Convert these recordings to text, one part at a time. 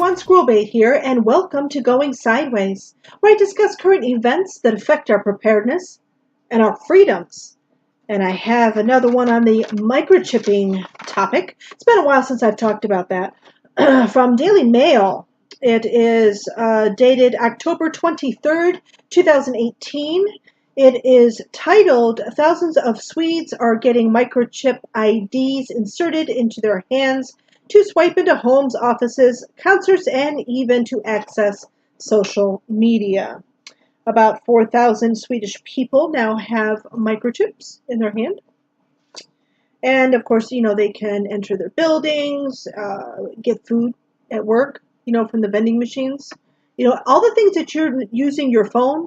everyone, Squirrel Bait here, and welcome to Going Sideways, where I discuss current events that affect our preparedness and our freedoms. And I have another one on the microchipping topic. It's been a while since I've talked about that. From Daily Mail, it is dated October 23rd, 2018. It is titled, "Thousands of Swedes are getting microchip IDs inserted into their hands to swipe into homes, offices, concerts, and even to access social media." About 4,000 Swedish people now have microchips in their hand. And of course, they can enter their buildings, get food at work, from the vending machines. All the things that you're using your phone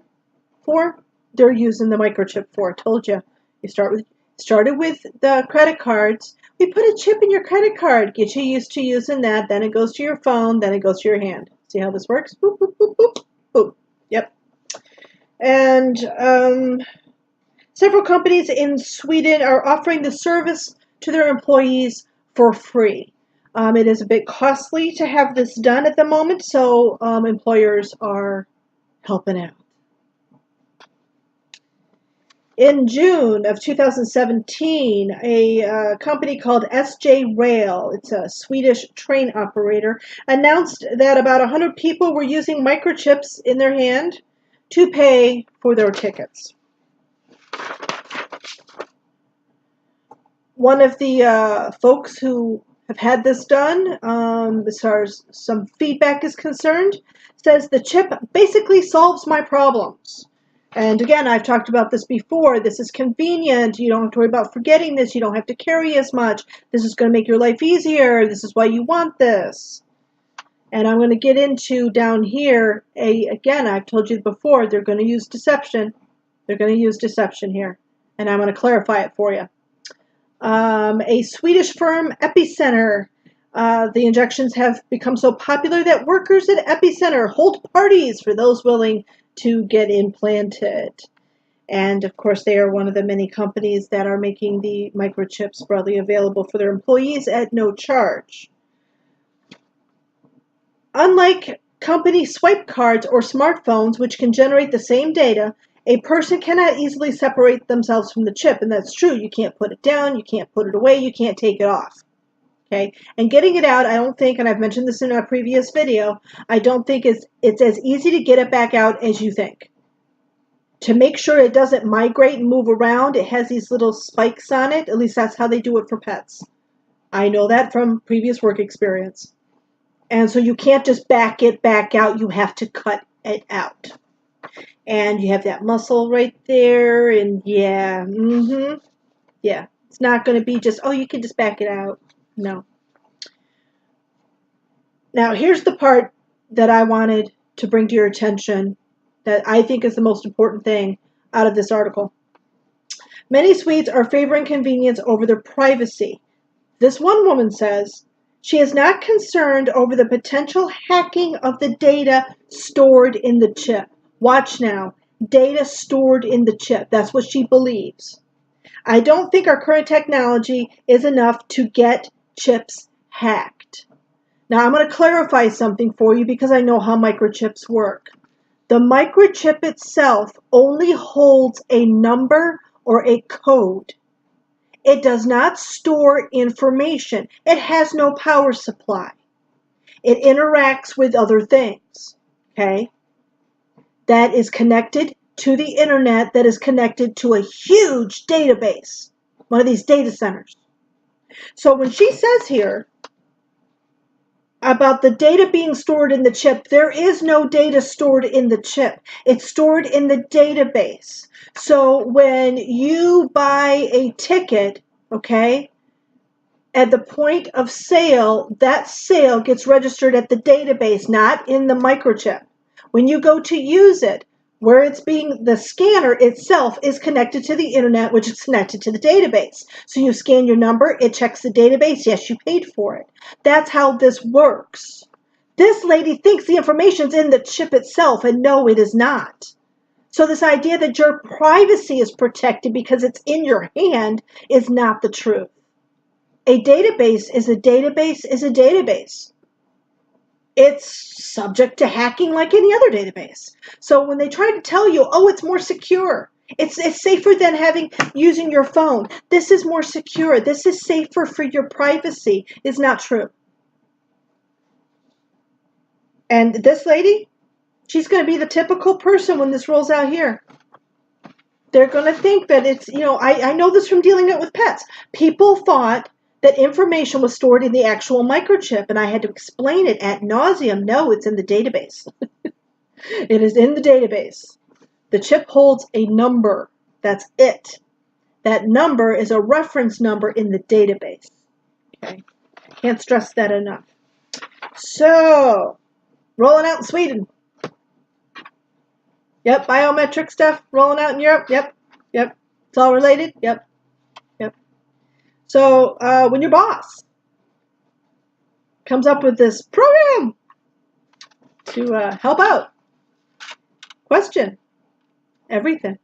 for, they're using the microchip for. I told you. You started with the credit cards. We put a chip in your credit card, get you used to using that, then it goes to your phone, then it goes to your hand. See how this works? Boop, boop, boop, boop, boop. Yep. And several companies in Sweden are offering the service to their employees for free. It is a bit costly to have this done at the moment, so employers are helping out. In June of 2017, a company called SJ Rail, it's a Swedish train operator, announced that about 100 people were using microchips in their hand to pay for their tickets. One of the folks who have had this done, as far as some feedback is concerned, says the chip basically solves my problems. And again, I've talked about this before. This is convenient. You don't have to worry about forgetting this. You don't have to carry as much. This is going to make your life easier. This is why you want this. And I'm going to get into down here, again, I've told you before, they're going to use deception. They're going to use deception here. And I'm going to clarify it for you. A Swedish firm, Epicenter, the injections have become so popular that workers at Epicenter hold parties for those willing to get implanted. And of course, they are one of the many companies that are making the microchips broadly available for their employees at no charge. Unlike company swipe cards or smartphones, which can generate the same data, a person cannot easily separate themselves from the chip. And that's true. You can't put it down, you can't put it away, you can't take it off. Okay, and getting it out, I don't think, and I've mentioned this in a previous video, I don't think it's as easy to get it back out as you think. To make sure it doesn't migrate and move around, it has these little spikes on it. At least that's how they do it for pets. I know that from previous work experience. And so you can't just back it back out. You have to cut it out. And you have that muscle right there. And yeah, yeah. It's not going to be just, oh, you can just back it out. No. Now, here's the part that I wanted to bring to your attention that I think is the most important thing out of this article. Many Swedes are favoring convenience over their privacy. This one woman says she is not concerned over the potential hacking of the data stored in the chip. Watch now. Data stored in the chip. That's what she believes. I don't think our current technology is enough to get chips hacked. Now, I'm going to clarify something for you because I know how microchips work. The microchip itself only holds a number or a code. It does not store information. It has no power supply. It interacts with other things, okay? That is connected to the internet, that is connected to a huge database, one of these data centers. So when she says here about the data being stored in the chip, there is no data stored in the chip. It's stored in the database. So when you buy a ticket, okay, at the point of sale, that sale gets registered at the database, not in the microchip. When you go to use it, where it's being, the scanner itself is connected to the internet, which is connected to the database. So you scan your number, it checks the database. Yes, you paid for it. That's how this works. This lady thinks the information's in the chip itself, and no, it is not. So this idea that your privacy is protected because it's in your hand is not the truth. A database is a database is a database. it's subject to hacking like any other database. So when they try to tell you, oh, it's more secure, it's safer than using your phone, this is more secure, this is safer for your privacy, is not true. And this lady, she's going to be the typical person when this rolls out here. They're going to think that it's, I know this from dealing it with pets. People thought that information was stored in the actual microchip, and I had to explain it ad nauseum. No, it's in the database. It is in the database. The chip holds a number. That's it. That number is a reference number in the database. Okay, can't stress that enough. So, rolling out in Sweden. Yep, biometric stuff rolling out in Europe. Yep. It's all related. Yep. So when your boss comes up with this program to help out, question everything.